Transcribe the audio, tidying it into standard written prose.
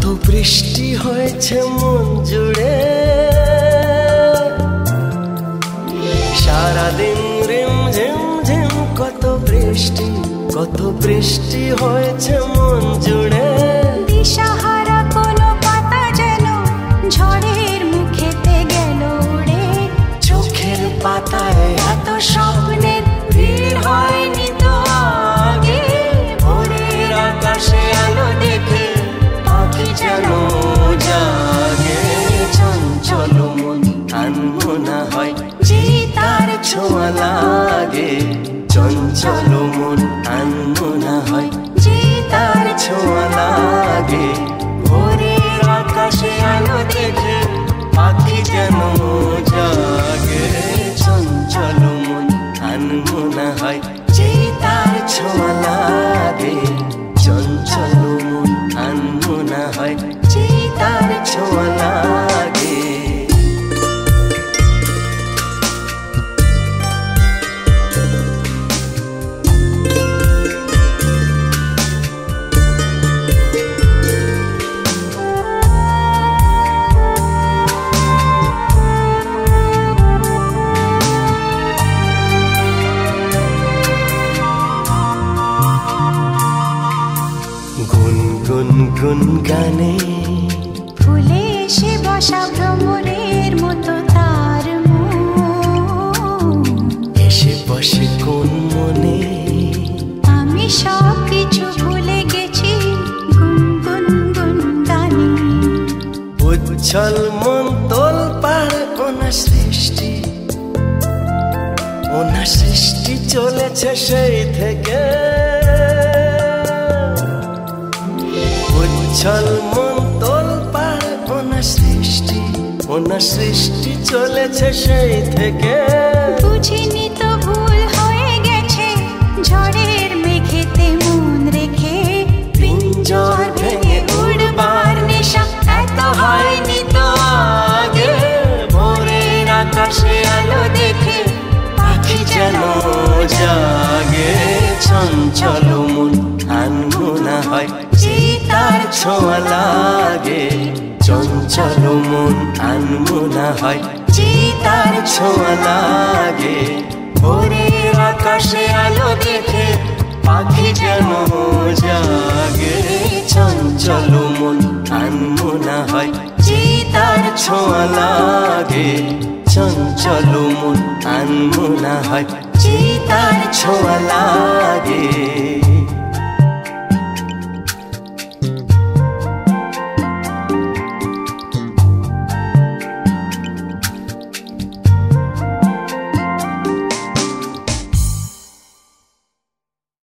কত বৃষ্টি হয়েছে মন জুড়ে, সারাদিন রিম ঝিম ঝিম কত বৃষ্টি হয়েছে মন জুড়ে। দিশাহারা কোনো পাতা যেন ঝড়ের মুখেতে গেল উড়ে। চোখের পাতায় এত স্বপ্নের ভিড় হয়নি তো আগে। ভোরের আকাশে আলো দেখে পাখি যেন জাগে। চঞ্চল মন আনমনা হয় যে তার ছোঁয়া লাগে। চঞ্চল মন আনমনা হয় যে তার ছোঁয়া লাগে। ভোরের আকাশে আলো দেখে পাখি যেন জাগে। চঞ্চল মন আনমনা হয় যে তার ছোঁয়া লাগে। চঞ্চল মন আনমনা হয় যে তার ছোঁয়া লাগে। গুনগুন গানে ফুলে এসে বসা ভ্রমরের মতো তার মন। এসে বসে কোন মনে আমি সব কিছু ভুলে গেছি গুনগুন গুন গানে। উচ্ছল মন তোল পার ওনা সৃষ্টি চলেছে সেই থেকে। উচ্ছল মন তোল পার ওনা সৃষ্টি চলেছে সেই থেকে। বুঝিনি তো ভুল হয়ে গেছে ঝড়ের মেঘেতে মন রেখে। পিঞ্জর ভেঙে উড়বার নেশা এত হয়নি তো আগে। ভোরের আকাশে আলো দেখে পাখি যেন জাগে। চঞ্চল মন আনমনা হয় যে তার ছোঁয়া লাগে। চঞ্চল মন আনমনা হয় যে তার ছোঁয়া লাগে। ভোরের আকাশে আলো দেখে পাখি যেন জাগে। চঞ্চল মন আনমনা হয় যে তার ছোঁয়া লাগে। চঞ্চল মন আনমনা হয় যে তার ছোঁয়া লাগে।